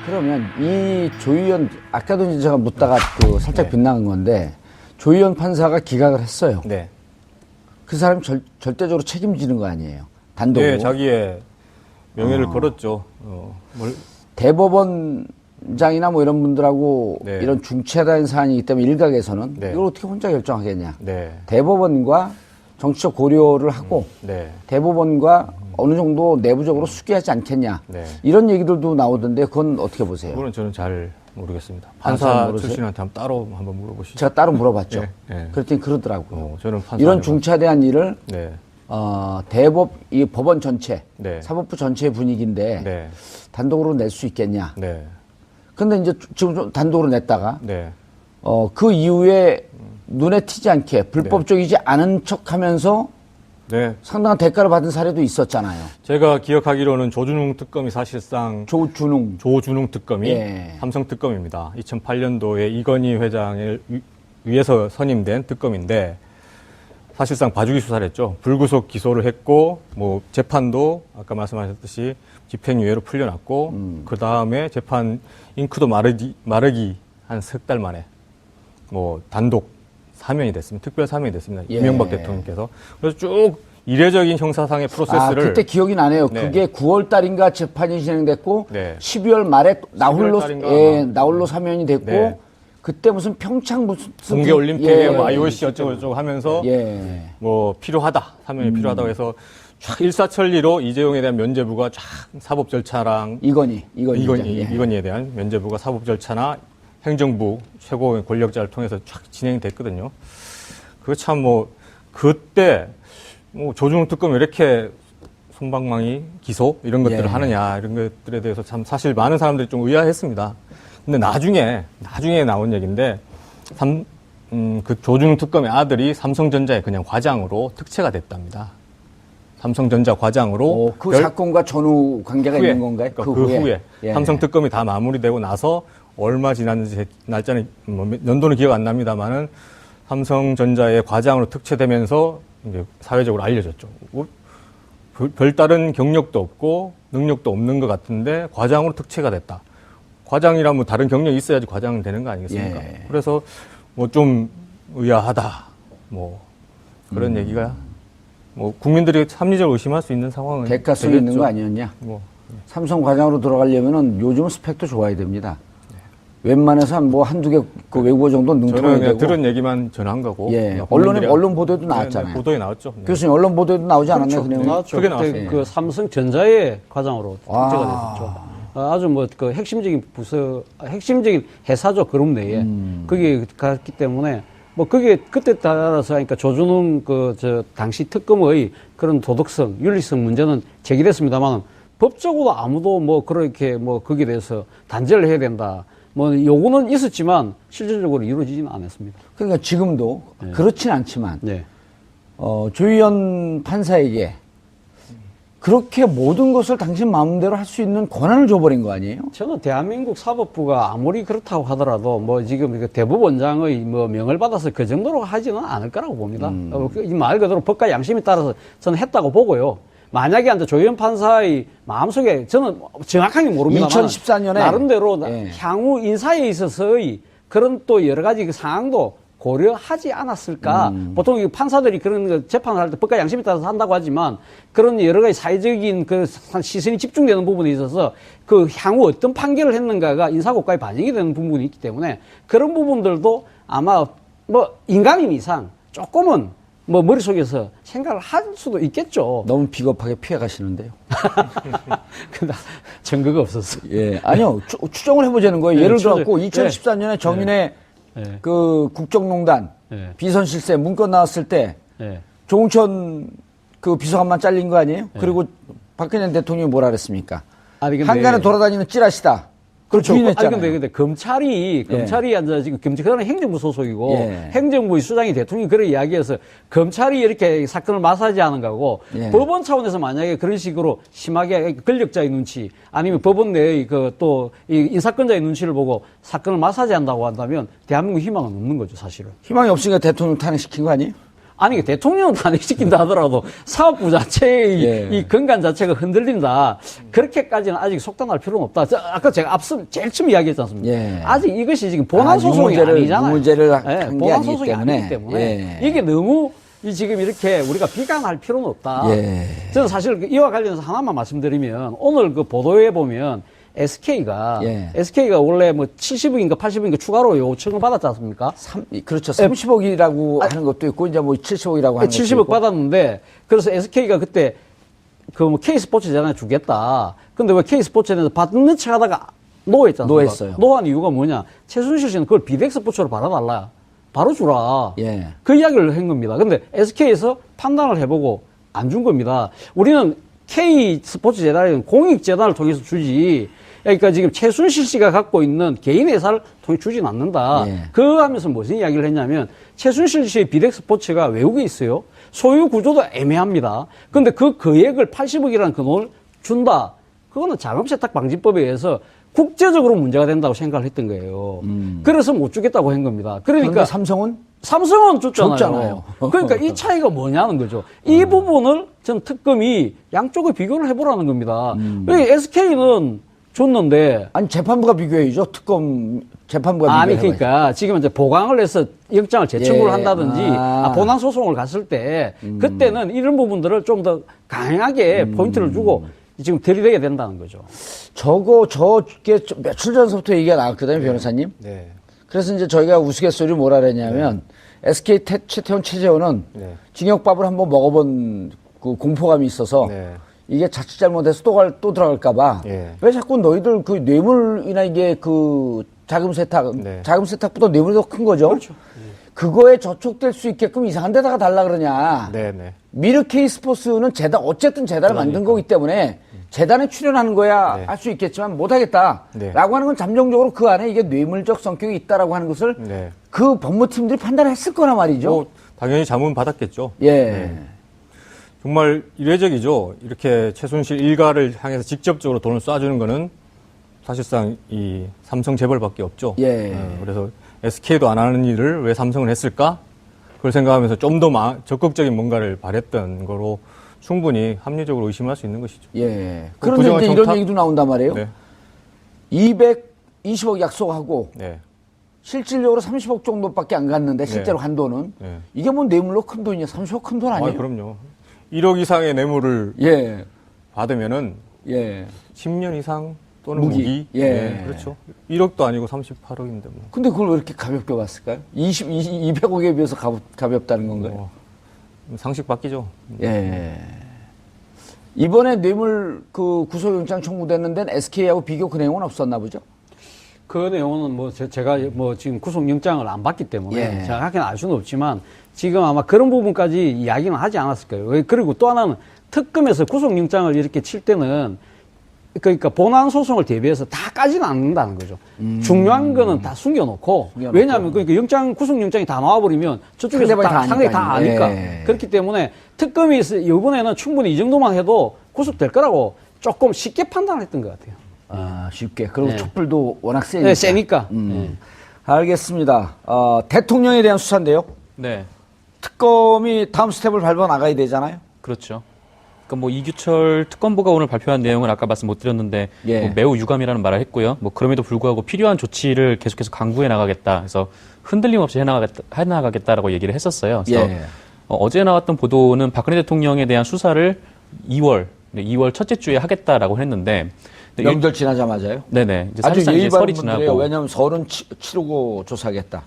그러면 이 조희연, 아까도 이제 제가 묻다가 그 살짝 네. 빗나간 건데, 조희연 판사가 기각을 했어요. 네. 그 사람이 절대적으로 책임지는 거 아니에요? 단독으로. 네, 자기의 명예를 걸었죠. 대법원장이나 뭐 이런 분들하고 네. 이런 중차대한 사안이기 때문에 일각에서는 네. 이걸 어떻게 혼자 결정하겠냐. 네. 대법원과 정치적 고려를 하고 네. 대법원과 어느 정도 내부적으로 수기하지 않겠냐. 네. 이런 얘기들도 나오던데 그건 어떻게 보세요? 그거는 저는 잘 모르겠습니다. 잘 판사 모르세요? 출신한테 한번 따로 한번 물어보시죠. 제가 따로 물어봤죠. 네, 네. 그랬더니 그러더라고요. 저는 판사 이런 아니고. 중차대한 일을 네. 이 법원 전체, 네. 사법부 전체의 분위기인데 네. 단독으로 낼 수 있겠냐. 네. 근데 이제 지금 좀 단독으로 냈다가 네. 그 이후에 눈에 튀지 않게 불법적이지 않은 척하면서 네. 상당한 대가를 받은 사례도 있었잖아요. 제가 기억하기로는 조준웅 특검이 사실상 조준웅 특검이 예. 삼성 특검입니다. 2008년도에 이건희 회장을 위해서 선임된 특검인데 사실상 봐주기 수사를 했죠. 불구속 기소를 했고 뭐 재판도 아까 말씀하셨듯이 집행유예로 풀려났고 그 다음에 재판 잉크도 마르기 한 석 달 만에 뭐 단독 사면이 됐습니다. 특별 사면이 됐습니다. 예. 이명박 대통령께서. 그래서 쭉 이례적인 형사상의 프로세스를 그때 기억이 나네요. 네. 그게 9월 달인가 재판이 진행됐고 네. 12월 말에 나홀로 11월 달인가 나홀로 사면이 됐고 네. 그때 무슨 평창 무슨 동계올림픽에 뭐 IOC 어쩌고저쩌고 하면서 예. 뭐 필요하다 사면이 필요하다고 해서 쫙 일사천리로 이재용에 대한 면죄부가 쫙 사법 절차랑 이건희에 대한 면죄부가 사법 절차나 행정부 최고 권력자를 통해서 쫙 진행이 됐거든요. 그거 참 뭐 그때 뭐 조준웅 특검 왜 이렇게 솜방망이 기소 이런 것들을 예. 하느냐 이런 것들에 대해서 참 사실 많은 사람들이 좀 의아했습니다. 근데 나중에 나온 얘기인데 그 조준웅 특검의 아들이 삼성전자의 그냥 과장으로 특채가 됐답니다. 삼성전자 과장으로 그 사건과 전후 관계가 있는 건가요? 그러니까 그 후에 예. 삼성 특검이 다 마무리되고 나서 얼마 지났는지 날짜는 뭐 연도는 기억 안 납니다만은 삼성전자의 과장으로 특채되면서 이제 사회적으로 알려졌죠. 별다른 경력도 없고 능력도 없는 것 같은데 과장으로 특채가 됐다. 과장이라면 뭐 다른 경력이 있어야지 과장은 되는 거 아니겠습니까? 예. 그래서 뭐 좀 의아하다. 뭐 그런 얘기가 뭐 국민들이 합리적으로 의심할 수 있는 상황은 대가 속에 있는 거 아니었냐? 뭐 삼성 과장으로 들어가려면은 요즘 스펙도 좋아야 됩니다. 웬만해서 뭐 한두 개 그 외국어 정도는 저는 능통해야 그냥 되고. 들은 얘기만 전한 거고. 예. 국민들이 언론 보도에도 나왔잖아요. 네, 보도에 나왔죠. 네. 교수님 언론 보도에도 나오지 않았나요? 그 내용이? 나왔죠. 그게 그때 나왔습니다. 그 삼성전자의 과장으로 와. 특제가 됐었죠. 아주 뭐 그 핵심적인 핵심적인 회사죠 그룹 내에 거기 갔기 때문에 뭐 그게 그때 따라서 그러니까 조준웅 당시 특검의 그런 도덕성, 윤리성 문제는 제기됐습니다만 법적으로 아무도 뭐 그렇게 뭐 거기에 대해서 단죄를 해야 된다. 뭐 요구는 있었지만 실질적으로 이루어지지는 않았습니다. 그러니까 지금도 그렇진 않지만 네. 조희연 판사에게 그렇게 모든 것을 당신 마음대로 할 수 있는 권한을 줘버린 거 아니에요? 저는 대한민국 사법부가 아무리 그렇다고 하더라도 뭐 지금 대법원장의 뭐 명을 받아서 그 정도로 하지는 않을 거라고 봅니다. 말 그대로 법과 양심에 따라서 저는 했다고 보고요. 만약에 이제 조희연 판사의 마음속에 저는 정확하게 모릅니다만 2014년에 나름대로 예. 향후 인사에 있어서의 그런 또 여러 가지 그 사항도 고려하지 않았을까. 보통 이 판사들이 그런 거 재판을 할 때 법과 양심에 따라서 한다고 하지만 그런 여러 가지 사회적인 그 시선이 집중되는 부분에 있어서 그 향후 어떤 판결을 했는가가 인사고과에 반영이 되는 부분이 있기 때문에 그런 부분들도 아마 뭐 인간인 이상 조금은 뭐 머릿속에서 생각을 할 수도 있겠죠. 너무 비겁하게 피해가시는데요. 근데 증거가 없었어. 예, 아니요. 추정을 해보자는 거예요. 예를 들어갖고 2014년에 정인의 네. 그 국정농단 네. 비선실세 문건 나왔을 때 네. 조응천 그 비서관만 잘린 거 아니에요? 그리고 박근혜 대통령이 뭐라 그랬습니까? 아니, 근데 한간에 돌아다니는 찌라시다. 그렇죠. 부인했잖아요. 근데 검찰이 이제 지금 그거는 행정부 소속이고 예. 행정부의 수장이 대통령이 그런 이야기해서 검찰이 이렇게 사건을 마사지하는 거고 예. 법원 차원에서 만약에 그런 식으로 심하게 권력자의 눈치 아니면 법원 내의 또 인사권자의 눈치를 보고 사건을 마사지한다고 한다면 대한민국 희망은 없는 거죠, 사실은. 희망이 없으니까 대통령 탄핵시킨 거 아니에요? 아니, 대통령은 탄핵시킨다 하더라도 사업부 자체의 예. 이 근간 자체가 흔들린다. 그렇게까지는 아직 속단할 필요는 없다. 아까 제가 제일 처음 이야기했지 않습니까? 예. 아직 이것이 지금 본안 소송이 아니잖아요. 유무죄를 한 게 본안 아니기 소송이 때문에. 아니기 때문에 예. 이게 너무 지금 이렇게 우리가 비관할 필요는 없다. 예. 저는 사실 이와 관련해서 하나만 말씀드리면 오늘 그 보도에 보면 SK가 원래 뭐 70억인가 80억인가 추가로 요청을 받았지 않습니까? 그렇죠. 30억이라고 하는 것도 있고 이제 뭐 70억이라고 하는 것도 70억 있고. 받았는데 그래서 SK가 그때 그 뭐 K스포츠 재단에 주겠다. 근데 왜 K스포츠에 대해서 받는 척 하다가 노했지 않습니까? 노했어요. 노한 이유가 뭐냐? 최순실 씨는 그걸 비덱스포츠로 받아달라. 바로 주라. 예. 그 이야기를 한 겁니다. 근데 SK에서 판단을 해보고 안 준 겁니다. 우리는 K스포츠 재단은 공익재단을 통해서 주지. 그러니까 지금 최순실 씨가 갖고 있는 개인 회사를 통해 주진 않는다. 예. 그 하면서 무슨 이야기를 했냐면 최순실 씨의 비덱스포츠가 외국에 있어요. 소유 구조도 애매합니다. 근데 그 거액을 80억이라는 그 돈을 준다. 그거는 자금세탁방지법에 의해서 국제적으로 문제가 된다고 생각을 했던 거예요. 그래서 못 주겠다고 한 겁니다. 그러니까 그러니까 삼성은 줬잖아요. 그러니까 이 차이가 뭐냐는 거죠. 이 부분을 전 특검이 양쪽을 비교를 해보라는 겁니다. 왜 SK는 줬는데 아니 재판부가 비교해야죠. 특검 재판부가 아니 비교해야죠. 그러니까 지금 이제 보강을 해서 영장을 재청구를 예. 한다든지 본안 소송을 갔을 때 그때는 이런 부분들을 좀 더 강하게 포인트를 주고 지금 들이대야 된다는 거죠. 저게 며칠 전부터 얘기가 나왔거든요, 변호사님. 네. 그래서 이제 저희가 우스갯소리 뭐라 그랬냐면 SK 최태원 최재원은 징역밥을 한번 먹어본 그 공포감이 있어서 이게 자칫 잘못해서 또 들어갈까봐 왜 자꾸 너희들 그 뇌물이나 이게 그 자금 세탁보다 뇌물이 더 큰 거죠. 그렇죠. 그거에 저촉될 수 있게끔 이상한 데다가 달라 그러냐. 미르 K 스포츠는 어쨌든 재단을 만든 거기 때문에 재단에 출연하는 거야 할 수 있겠지만 못하겠다라고 하는 건 잠정적으로 그 안에 이게 뇌물적 성격이 있다라고 하는 것을 그 법무팀들이 판단했을 거란 말이죠. 당연히 자문 받았겠죠. 예. 정말 이례적이죠. 이렇게 최순실 일가를 향해서 직접적으로 돈을 쏴주는 거는 사실상 이 삼성 재벌밖에 없죠. 그래서 SK도 안 하는 일을 왜 삼성을 했을까? 그걸 생각하면서 좀 더 적극적인 뭔가를 바랬던 거로 충분히 합리적으로 의심할 수 있는 것이죠. 예. 그런데 이제 이런 얘기도 나온단 말이에요. 220억 약속하고 실질적으로 30억 정도밖에 안 갔는데 실제로 한 돈은 이게 뭐 뇌물로 큰 돈이냐? 30억 큰 돈 아니에요? 그럼요. 1억 이상의 뇌물을 받으면은 10년 이상 또는 무기. 그렇죠. 1억도 아니고 38억인데 뭐. 근데 그걸 왜 이렇게 가볍게 봤을까요? 200억에 비해서 가볍다는 건가요? 상식 바뀌죠. 이번에 뇌물 그 구속영장 청구됐는 데는 SK하고 비교 그 내용은 없었나 보죠? 그 내용은 뭐 제가 뭐 지금 구속영장을 안 받기 때문에 정확하게 알 수는 없지만 지금 아마 그런 부분까지 이야기는 하지 않았을 거예요. 그리고 또 하나는 특검에서 구속영장을 이렇게 칠 때는 그러니까 본안 소송을 대비해서 다 까지는 않는다는 거죠. 중요한 거는 다 숨겨놓고. 왜냐하면 그러니까 구속영장이 다 나와버리면 저쪽에서 상대방이 다 아니까. 그렇기 때문에 특검이 이번에는 충분히 이 정도만 해도 구속될 거라고 조금 쉽게 판단했던 것 같아요. 쉽게. 그리고 촛불도 워낙 세니까. 세니까. 알겠습니다. 대통령에 대한 수사인데요. 특검이 다음 스텝을 밟아 나가야 되잖아요. 그렇죠. 그러니까 뭐 이규철 특검부가 오늘 발표한 내용은 아까 말씀 못 드렸는데 뭐 매우 유감이라는 말을 했고요. 뭐 그럼에도 불구하고 필요한 조치를 계속해서 강구해 나가겠다. 그래서 흔들림 없이 해나가겠다라고 얘기를 했었어요. 그래서 어제 나왔던 보도는 박근혜 대통령에 대한 수사를 2월 첫째 주에 하겠다라고 했는데 명절 지나자마자요? 네네. 이제 아주 사실상 이제 설이 분들이에요. 지나고. 왜냐하면 설은 치르고 조사하겠다.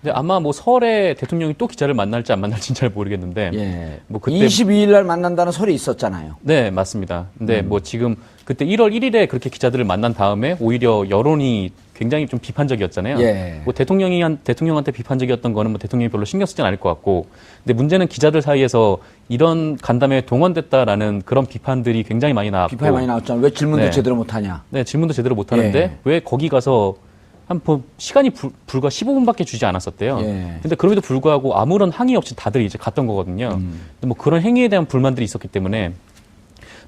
근데 아마 뭐 설에 대통령이 또 기자를 만날지 안 만날지는 잘 모르겠는데. 뭐 그때 22일 날 만난다는 설이 있었잖아요. 네, 맞습니다. 근데 뭐 지금 그때 1월 1일에 그렇게 기자들을 만난 다음에 오히려 여론이 굉장히 좀 비판적이었잖아요. 뭐 대통령한테 비판적이었던 거는 뭐 대통령이 별로 신경 쓰진 않을 것 같고. 근데 문제는 기자들 사이에서 이런 간담회에 동원됐다라는 그런 비판들이 굉장히 많이 나왔고. 비판이 많이 나왔잖아요. 왜 질문도 제대로 못하냐. 네, 질문도 제대로 못하는데 왜 거기 가서 시간이 불과 15분밖에 주지 않았었대요. 근데 그럼에도 불구하고 아무런 항의 없이 다들 이제 갔던 거거든요. 근데 뭐 그런 행위에 대한 불만들이 있었기 때문에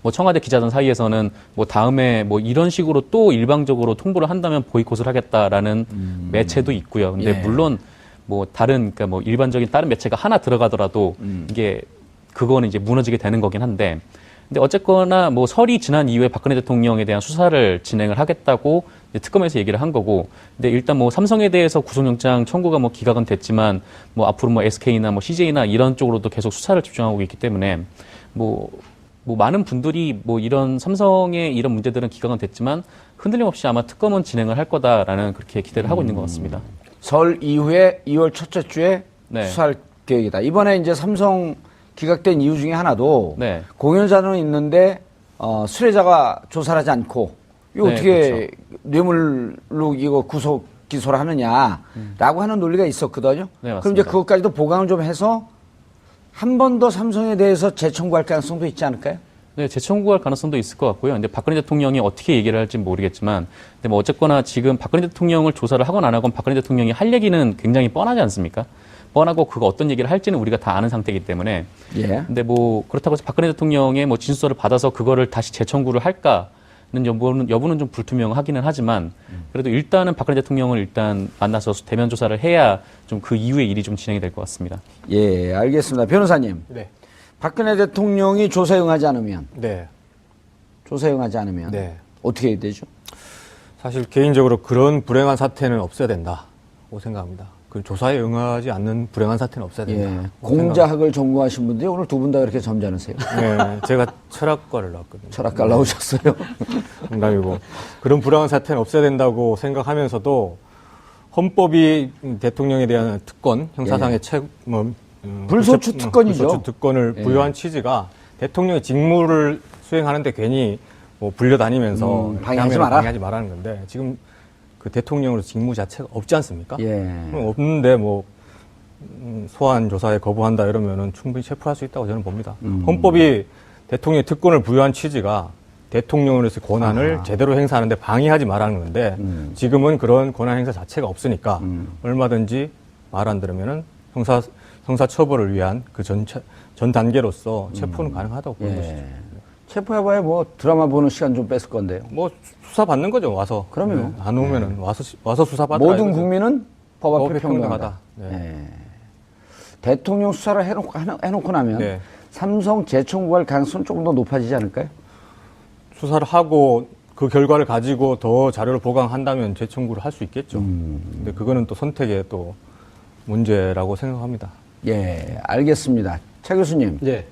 뭐 청와대 기자단 사이에서는 뭐 다음에 뭐 이런 식으로 또 일방적으로 통보를 한다면 보이콧을 하겠다라는 매체도 있고요. 근데 물론 뭐 다른 그러니까 뭐 일반적인 다른 매체가 하나 들어가더라도 이게 그거는 이제 무너지게 되는 거긴 한데 근데 어쨌거나 뭐 설이 지난 이후에 박근혜 대통령에 대한 수사를 진행을 하겠다고 이제 특검에서 얘기를 한 거고 근데 일단 뭐 삼성에 대해서 구속영장 청구가 뭐 기각은 됐지만 뭐 앞으로 뭐 SK나 뭐 CJ나 이런 쪽으로도 계속 수사를 집중하고 있기 때문에 뭐 많은 분들이 뭐 이런 삼성의 이런 문제들은 기각은 됐지만 흔들림 없이 아마 특검은 진행을 할 거다라는 그렇게 기대를 하고 있는 것 같습니다. 설 이후에 2월 첫째 주에 네. 수사할 계획이다. 이번에 이제 삼성 기각된 이유 중에 하나도 네. 공여자는 있는데 수뢰자가 조사를 하지 않고 이거 네, 어떻게 그렇죠. 뇌물로 이거 구속 기소를 하느냐라고 하는 논리가 있었거든요. 네, 맞습니다. 그럼 이제 그것까지도 보강을 좀 해서 한 번 더 삼성에 대해서 재청구할 가능성도 있지 않을까요? 네, 재청구할 가능성도 있을 것 같고요. 근데 박근혜 대통령이 어떻게 얘기를 할지 모르겠지만, 근데 뭐 어쨌거나 지금 박근혜 대통령을 조사를 하건 안 하건 박근혜 대통령이 할 얘기는 굉장히 뻔하지 않습니까? 뻔하고 그거 어떤 얘기를 할지는 우리가 다 아는 상태이기 때문에. 예. 근데 뭐 그렇다고 해서 박근혜 대통령의 뭐 진술을 받아서 그거를 다시 재청구를 할까는 여부는 좀 불투명하기는 하지만 그래도 일단은 박근혜 대통령을 일단 만나서 대면 조사를 해야 좀 그 이후의 일이 좀 진행이 될 것 같습니다. 예, 알겠습니다. 변호사님. 네. 박근혜 대통령이 조사에 응하지 않으면, 네. 네. 어떻게 해야 되죠? 사실 개인적으로 그런 불행한 사태는 없어야 된다고 생각합니다. 그 조사에 응하지 않는 불행한 사태는 없어야 된다. 예. 공자학을 전공하신 분들이 오늘 두 분 다 그렇게 점잖으세요. 네, 제가 철학과를 나왔거든요. 철학과 나오셨어요. 농담이고 그런 불행한 사태는 없어야 된다고 생각하면서도 헌법이 대통령에 대한 특권, 형사상의 불소추 특권이죠. 불소추 특권을 부여한 취지가 대통령의 직무를 수행하는데 괜히 뭐 불려다니면서 방해하지 말라는 건데 지금 그 대통령으로 직무 자체가 없지 않습니까? 예. 없는데 뭐 소환 조사에 거부한다 이러면은 충분히 체포할 수 있다고 저는 봅니다. 헌법이 대통령의 특권을 부여한 취지가 대통령으로서의 권한을 제대로 행사하는데 방해하지 말라는 건데 지금은 그런 권한 행사 자체가 없으니까 얼마든지 말 안 들으면은 형사 처벌을 위한 그 전 단계로서 체포는 가능하다고 보는 것이죠. 체포해봐야 뭐 드라마 보는 시간 좀 뺐을 건데요. 뭐 수사 받는 거죠 와서. 그럼요. 네, 안 오면은 와서 수사 받아. 모든 국민은 법 앞에 법에 평등하다. 평등하다. 네. 대통령 수사를 해놓고 나면 네. 삼성 재청구할 가능성은 조금 더 높아지지 않을까요? 수사를 하고 그 결과를 가지고 더 자료를 보강한다면 재청구를 할 수 있겠죠. 근데 그거는 또 선택의 또 문제라고 생각합니다. 예, 알겠습니다. 차 교수님. 네.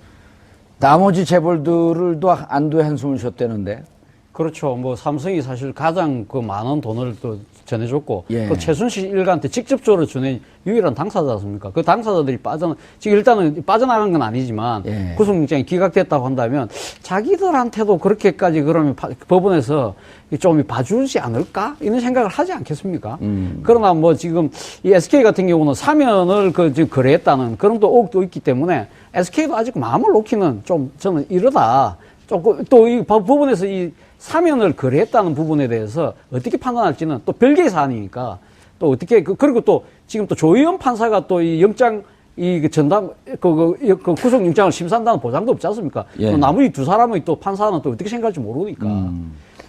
나머지 재벌들도 안도의 한숨을 쉬었다는데. 그렇죠. 뭐 삼성이 사실 가장 그 많은 돈을 또 전해줬고 예. 또 최순실 일가한테 직접적으로 전해 유일한 당사자 않습니까? 그 당사자들이 지금 일단은 빠져나간 건 아니지만 예. 구속영장이 기각됐다고 한다면 자기들한테도 그렇게까지 그러면 법원에서 좀 봐주지 않을까 이런 생각을 하지 않겠습니까? 그러나 뭐 지금 이 SK 같은 경우는 사면을 지금 거래했다는 그런 또 의혹도 있기 때문에 SK도 아직 마음을 놓기는 좀 저는 이르다. 또 이 법원에서 이 사면을 거래했다는 부분에 대해서 어떻게 판단할지는 또 별개의 사안이니까 또 어떻게 그리고 또 지금 또 조희연 판사가 또 이 영장 전담 구속 영장을 심사한다는 보장도 없지 않습니까? 예. 또 나머지 두 사람의 또 판사는 또 어떻게 생각할지 모르니까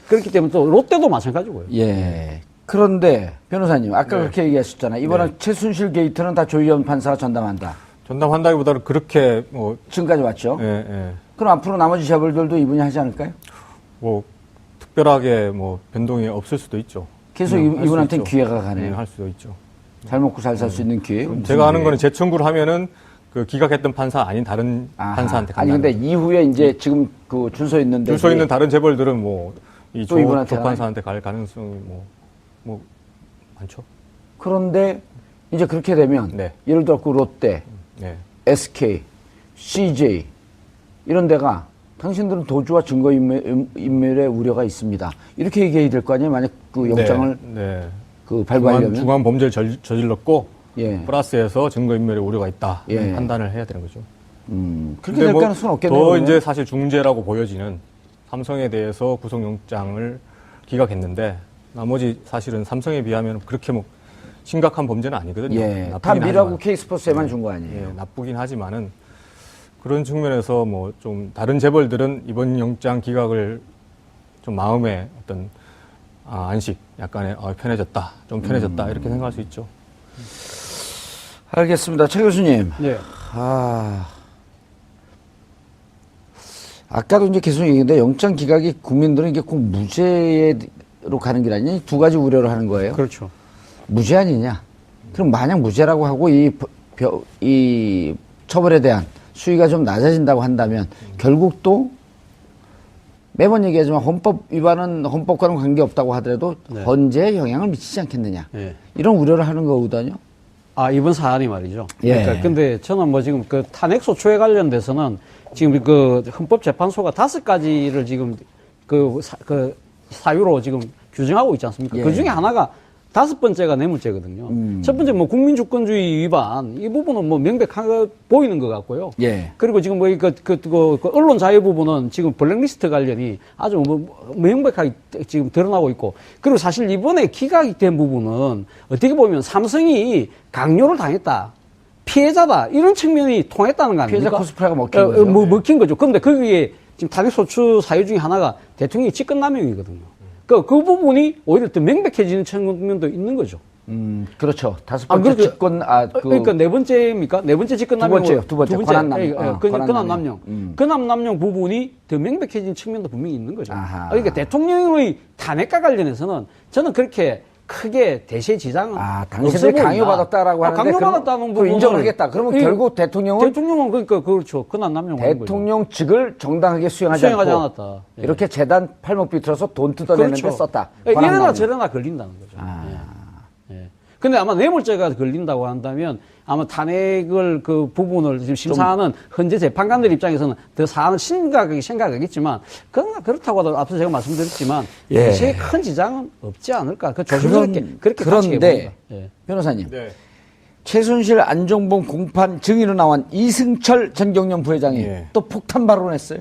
그렇기 때문에 또 롯데도 마찬가지고요. 예. 그런데 변호사님 아까 그렇게 얘기하셨잖아요. 이번에 최순실 게이트는 다 조희연 판사가 전담한다. 전담한다기보다는 그렇게 뭐 지금까지 왔죠. 예. 그럼 앞으로 나머지 재벌들도 이분이 하지 않을까요? 뭐 특별하게 뭐 변동이 없을 수도 있죠. 계속 할수 이분한테는 있죠. 기회가 가네요. 네, 할 수도 있죠. 잘 먹고 잘 살 수 있는 기회. 제가 아는 거는 재청구를 하면은 그 기각했던 판사 아닌 다른 판사한테 아니 간다는 근데 거죠. 이후에 이제 지금 그 줄서 있는데 줄서 있는 다른 재벌들은 뭐 이 또 이분한테 조판사한테 갈 가능성이 뭐 많죠. 그런데 이제 그렇게 되면 네. 예를 들어 롯데, 네. SK, CJ 이런 데가 당신들은 도주와 증거 인멸의 우려가 있습니다. 이렇게 얘기해야 될 거 아니에요? 만약 그 영장을 그 발부하려면 중한 범죄를 저질렀고 예. 플러스해서 증거인멸의 우려가 있다 예. 판단을 해야 되는 거죠. 그렇게 될 가능성은 없겠네요. 더 그러면. 이제 사실 중재라고 보여지는 삼성에 대해서 구속영장을 기각했는데 나머지 사실은 삼성에 비하면 그렇게 뭐 심각한 범죄는 아니거든요. 예. 다 미라고 K스포츠에만 준 거 아니에요? 예, 나쁘긴 하지만은 그런 측면에서 뭐 좀 다른 재벌들은 이번 영장 기각을 좀 마음에 어떤 안식, 약간의 편해졌다, 좀 편해졌다 이렇게 생각할 수 있죠. 알겠습니다. 최 교수님. 네. 아까도 이제 계속 얘기했는데 영장 기각이 국민들은 이게 꼭 무죄로 가는 길 아니냐? 두 가지 우려를 하는 거예요. 그렇죠. 무죄 아니냐? 그럼 만약 무죄라고 하고 이 처벌에 대한 수위가 좀 낮아진다고 한다면 결국 또 매번 얘기하지만 헌법 위반은 헌법과는 관계없다고 하더라도 네. 헌재에 영향을 미치지 않겠느냐. 네. 이런 우려를 하는 거거든요. 이번 사안이 말이죠. 예. 그러니까 근데 저는 뭐 지금 그 탄핵소추에 관련돼서는 지금 그 헌법재판소가 5가지를 지금 그 사유로 지금 규정하고 있지 않습니까? 예. 그 중에 하나가 5번째가 뇌물죄거든요. 첫 번째 뭐 국민주권주의 위반 이 부분은 뭐 명백하게 보이는 것 같고요. 예. 그리고 지금 뭐 그 언론 자유 부분은 지금 블랙리스트 관련이 아주 뭐 명백하게 지금 드러나고 있고, 그리고 사실 이번에 기각이 된 부분은 어떻게 보면 삼성이 강요를 당했다, 피해자다 이런 측면이 통했다는 거 아닙니까? 피해자 코스프레가 먹힌 거죠. 먹힌 거죠. 그런데 거기에 지금 탄핵소추 사유 중에 하나가 대통령이 직권남용이거든요. 그 부분이 오히려 더 명백해지는 측면도 있는 거죠. 그렇죠. 5번째 직권, 그러니까 4번째입니까? 4번째 직권남용. 두 번째. 권한남용. 권한남용. 권한남용 부분이 더 명백해진 측면도 분명히 있는 거죠. 아하. 그러니까 대통령의 탄핵과 관련해서는 저는 그렇게 크게 대세 지장은 당신이 강요받았다라고 하는데 강요받았다는 부분 인정을 하겠다. 그러면 결국 대통령은 그러니까 그렇죠. 권한남용 대통령 측을 정당하게 수행하지 않았다. 예. 이렇게 재단 팔목 비틀어서 돈 뜯어내는데 그렇죠. 썼다. 이래나 저래나 걸린다는 거죠. 예. 근데 아마 뇌물죄가 걸린다고 한다면 아마 탄핵을 그 부분을 지금 심사하는 현재 재판관들 입장에서는 더 사안을 심각하게 생각하겠지만, 그러나 그렇다고 하더라도 앞서 제가 말씀드렸지만 대세에 큰 지장은 없지 않을까. 조심스럽게 그렇게 그런데 변호사님, 최순실 안종범 공판 증인으로 나온 이승철 정경련 부회장이 또 폭탄 발언했어요.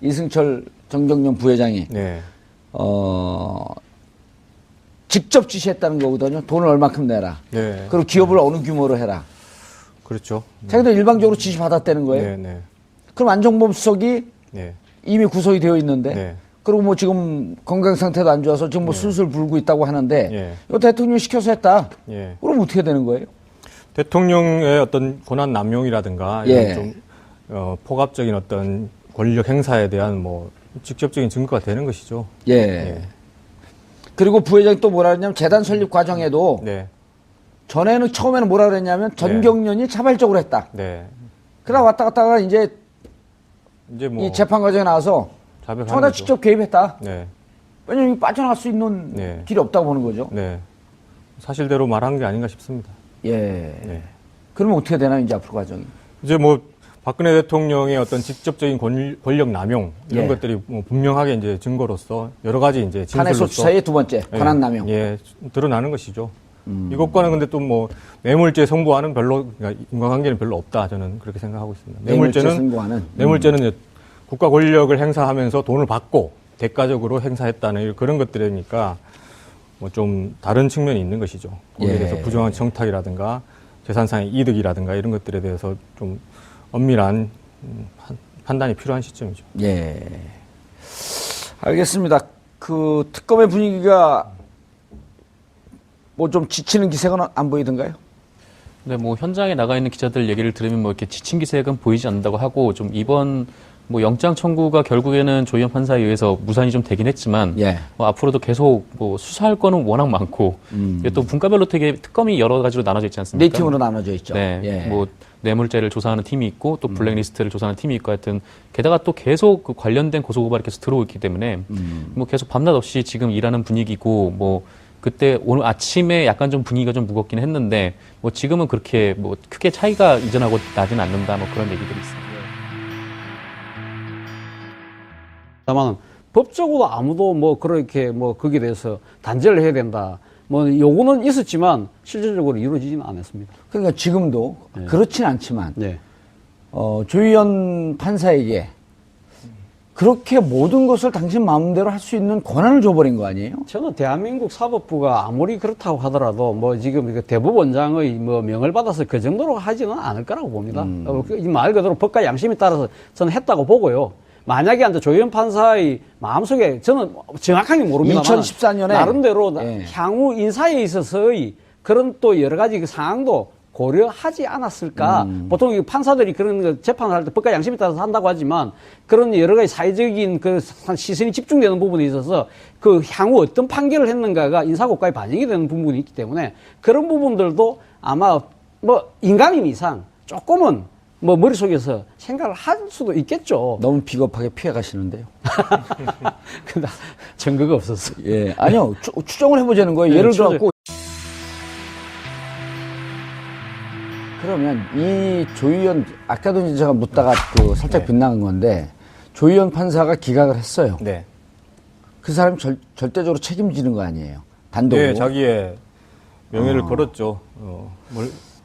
이승철 정경련 부회장이 직접 지시했다는 거거든요. 돈을 얼마큼 내라. 그리고 기업을 어느 규모로 해라. 그렇죠. 자기도 일방적으로 지시 받았다는 거예요. 그럼 안종범 수석이 이미 구속이 되어 있는데, 그리고 뭐 지금 건강 상태도 안 좋아서 지금 뭐 술술 불고 있다고 하는데, 이거 대통령이 시켜서 했다. 그럼 어떻게 되는 거예요? 대통령의 어떤 권한 남용이라든가 이런 좀 폭압적인 어떤 권력 행사에 대한 뭐 직접적인 증거가 되는 것이죠. 그리고 부회장이 또 뭐라 그랬냐면 재단 설립 과정에도 전에는 처음에는 뭐라 그랬냐면 전경련이 자발적으로 했다. 그러다 왔다 갔다가 이제 뭐 이 재판 과정에 나와서 청와대 직접 개입했다. 왜냐면 빠져나갈 수 있는 길이 없다고 보는 거죠. 사실대로 말한 게 아닌가 싶습니다. 그러면 어떻게 되나요, 이제 앞으로 과정이? 이제 뭐 박근혜 대통령의 어떤 직접적인 권력 남용 이런 것들이 뭐 분명하게 이제 증거로서 여러 가지 이제 진술로서 탄핵소추사의 두 번째 권한 남용 드러나는 것이죠. 이것과는 근데 또 뭐 뇌물죄 성부와는 별로 그러니까 인과관계는 별로 없다, 저는 그렇게 생각하고 있습니다. 뇌물죄는 이제 국가 권력을 행사하면서 돈을 받고 대가적으로 행사했다는 그런 것들이니까 뭐 좀 다른 측면이 있는 것이죠. 거기에 대해서 부정한 청탁이라든가 재산상의 이득이라든가 이런 것들에 대해서 좀 엄밀한 판단이 필요한 시점이죠. 알겠습니다. 그 특검의 분위기가 뭐 좀 지치는 기색은 안 보이던가요? 네, 뭐 현장에 나가 있는 기자들 얘기를 들으면 뭐 이렇게 지친 기색은 보이지 않는다고 하고, 좀 이번 뭐 영장 청구가 결국에는 조희연 판사에 의해서 무산이 좀 되긴 했지만 뭐 앞으로도 계속 뭐 수사할 거는 워낙 많고, 또 분과별로 되게 특검이 여러 가지로 나눠져 있지 않습니까? 네 팀으로 나눠져 있죠. 뭐 뇌물죄를 조사하는 팀이 있고 또 블랙리스트를 조사하는 팀이 있고 하여튼, 게다가 또 계속 그 관련된 고소고발이 계속 들어오고 있기 때문에 뭐 계속 밤낮 없이 지금 일하는 분위기고, 뭐 그때 오늘 아침에 약간 좀 분위기가 좀 무겁긴 했는데 뭐 지금은 그렇게 뭐 크게 차이가 이전하고 나지는 않는다, 뭐 그런 얘기들이 있습니다. 다만 법적으로 아무도 뭐 그렇게 뭐 거기에 대해서 단죄를 해야 된다, 뭐 요구는 있었지만 실질적으로 이루어지지는 않았습니다. 그러니까 지금도 그렇진 않지만 조희연 판사에게 그렇게 모든 것을 당신 마음대로 할 수 있는 권한을 줘버린 거 아니에요? 저는 대한민국 사법부가 아무리 그렇다고 하더라도 뭐 지금 대법원장의 뭐 명을 받아서 그 정도로 하지는 않을 거라고 봅니다. 이 말 그대로 법과 양심에 따라서 저는 했다고 보고요. 만약에 한테 조희연 판사의 마음속에, 저는 정확하게 모릅니다만 2014년에 나름대로 향후 인사에 있어서의 그런 또 여러 가지 그 상황도 고려하지 않았을까. 보통 이 판사들이 그런 그 재판을 할 때 법과 양심에 따라서 한다고 하지만 그런 여러 가지 사회적인 그 시선이 집중되는 부분에 있어서 그 향후 어떤 판결을 했는가가 인사고과에 반영이 되는 부분이 있기 때문에 그런 부분들도 아마 뭐 인간인 이상 조금은 뭐 머릿속에서 생각을 할 수도 있겠죠. 너무 비겁하게 피해가시는데요. 근데 증거가 없었어요. 예. 아니요. 추정을 해보자는 거예요. 예를 들어갖고. 그러면 이 조희연, 아까도 이제 제가 묻다가 그 살짝 빗나간 건데, 조희연 판사가 기각을 했어요. 네. 그 사람이 절대적으로 책임지는 거 아니에요. 단독으로. 네, 자기의 명예를 걸었죠.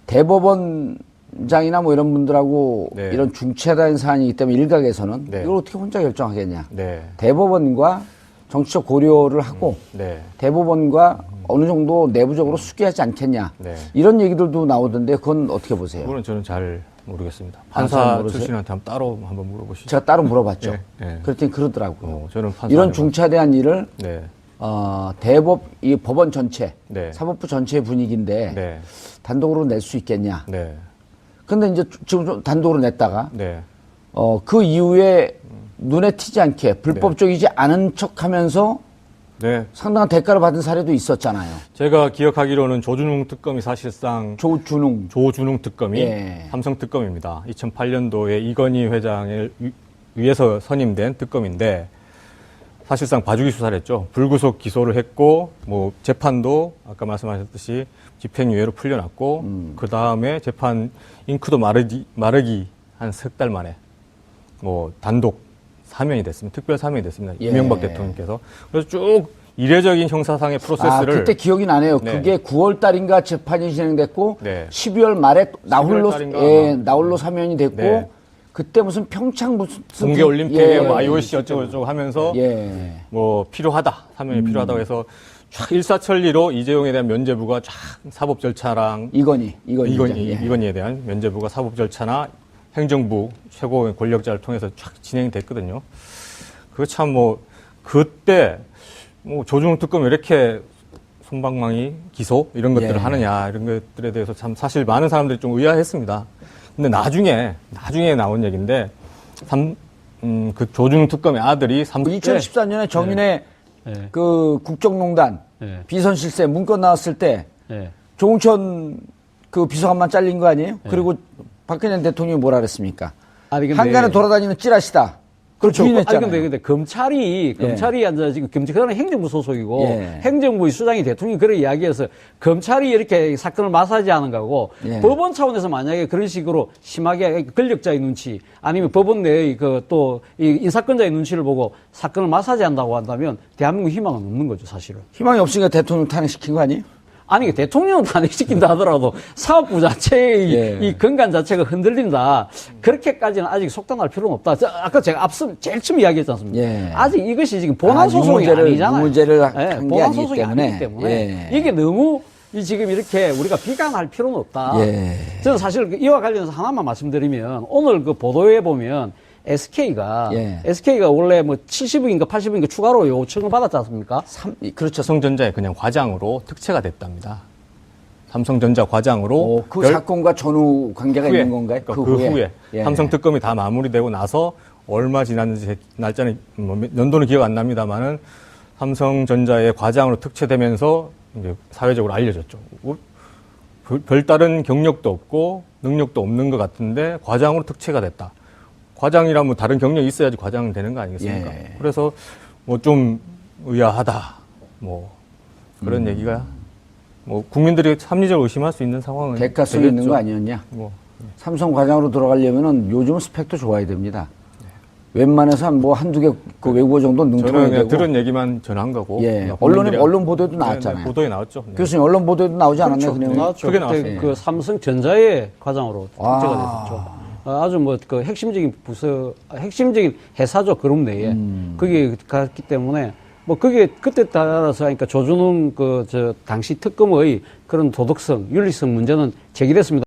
대법원장이나 뭐 이런 분들하고 네. 이런 중차대한 사안이기 때문에 일각에서는 네. 이걸 어떻게 혼자 결정하겠냐. 네. 대법원과 정치적 고려를 하고 네. 대법원과 어느 정도 내부적으로 수기하지 않겠냐. 네. 이런 얘기들도 나오던데 그건 어떻게 보세요? 그거는 저는 잘 모르겠습니다. 잘 판사 모르세요? 출신한테 따로 한번 물어보시죠. 제가 따로 물어봤죠. 네, 네. 그랬더니 그러더라고요. 저는 판사 이런 아니고. 중차대한 일을 네. 이 법원 전체, 네. 사법부 전체의 분위기인데 네. 단독으로 낼 수 있겠냐. 네. 근데 이제 지금 좀 단독으로 냈다가 네. 그 이후에 눈에 튀지 않게 불법적이지 않은 척하면서 네. 상당한 대가를 받은 사례도 있었잖아요. 제가 기억하기로는 조준웅 특검이 사실상 조준웅 특검이 예. 삼성 특검입니다. 2008년도에 이건희 회장을 위해서 선임된 특검인데 사실상 봐주기 수사를 했죠. 불구속 기소를 했고 뭐 재판도 아까 말씀하셨듯이 집행유예로 풀려났고 그 다음에 재판 잉크도 마르기 한 석 달 만에 뭐 단독 사면이 됐습니다. 특별 사면이 됐습니다. 예. 이명박 대통령께서. 그래서 쭉 이례적인 형사상의 프로세스를. 그때 기억이 나네요. 네. 그게 9월 달인가 재판이 진행됐고 네. 12월 말에 나홀로 12월 달인가 나홀로 사면이 됐고 네. 그때 무슨 평창 무슨 동계올림픽에 뭐 IOC 어쩌고저쩌고 하면서 예. 뭐 필요하다. 사면이 필요하다고 해서 쫙 일사천리로 이재용에 대한 면죄부가 쫙 사법 절차랑 이건희에 대한 면죄부가 사법 절차나 행정부 최고 권력자를 통해서 쫙 진행이 됐거든요. 그거 참 뭐 그때 뭐 조중훈 특검 왜 이렇게 솜방망이 기소 이런 것들을 하느냐 이런 것들에 대해서 참 사실 많은 사람들이 좀 의아했습니다. 근데 나중에 나온 얘기인데 그 조중훈 특검의 아들이 2014년에 정윤회 그 국정농단 비선 실세 문건 나왔을 때 조응천 그 비서관만 잘린 거 아니에요? 그리고 박근혜 대통령이 뭐라 그랬습니까? 한간에 돌아다니는 찌라시다. 그렇죠. 부인했잖아요. 근데 검찰이 앉아 지금 그거는 행정부 소속이고 행정부의 수장이 대통령이 그런 이야기해서 검찰이 이렇게 사건을 마사지하는 거고 법원 차원에서 만약에 그런 식으로 심하게 권력자의 눈치 아니면 법원 내의 또 인사권자의 눈치를 보고 사건을 마사지한다고 한다면 대한민국 희망은 없는 거죠, 사실은. 희망이 없으니까 대통령 탄핵시킨 거 아니에요? 아니, 대통령은 탄핵시킨다 하더라도 사업부 자체의 이 건강 자체가 흔들린다. 그렇게까지는 아직 속단할 필요는 없다. 아까 제가 제일 처음 이야기했지 않습니까? 아직 이것이 지금 본안 소송이 아니잖아요. 유무죄를 한 게 본안 아니기 소송이 때문에. 아니기 때문에 이게 너무 지금 이렇게 우리가 비관할 필요는 없다. 저는 사실 이와 관련해서 하나만 말씀드리면 오늘 그 보도에 보면 SK가 원래 뭐 70억인가 80억인가 추가로 요청을 받았지 않습니까? 그렇죠. 삼성전자의 그냥 과장으로 특채가 됐답니다. 삼성전자 과장으로 그 사건과 전후 관계가 있는 건가요? 그 후에 삼성 특검이 다 마무리되고 나서 얼마 지났는지 날짜는 연도는 기억 안 납니다만은 삼성전자의 과장으로 특채되면서 이제 사회적으로 알려졌죠. 별다른 경력도 없고 능력도 없는 것 같은데 과장으로 특채가 됐다. 과장이라면 다른 경력이 있어야지 과장은 되는 거 아니겠습니까? 그래서 뭐 좀 의아하다. 뭐 그런 얘기가 뭐 국민들이 합리적으로 의심할 수 있는 상황은 대가성이 있는 거 아니었냐? 삼성 과장으로 들어가려면은 요즘 스펙도 좋아야 됩니다. 웬만해서 뭐 한두 개 그 외국어 정도 능통해야 되고. 들은 얘기만 전한 거고. 언론 보도에도 나왔잖아요. 보도에 나왔죠. 교수님 언론 보도에도 나오지 않았나요? 그 내용이? 나왔죠. 그게 나왔어요. 그 삼성전자의 과장으로 특채가 됐었죠. 아주 뭐 그 핵심적인 회사죠, 그룹 내에. 그게 갔기 때문에 뭐 그게 그때 따라서 하니까 조준웅 당시 특검의 그런 도덕성, 윤리성 문제는 제기됐습니다.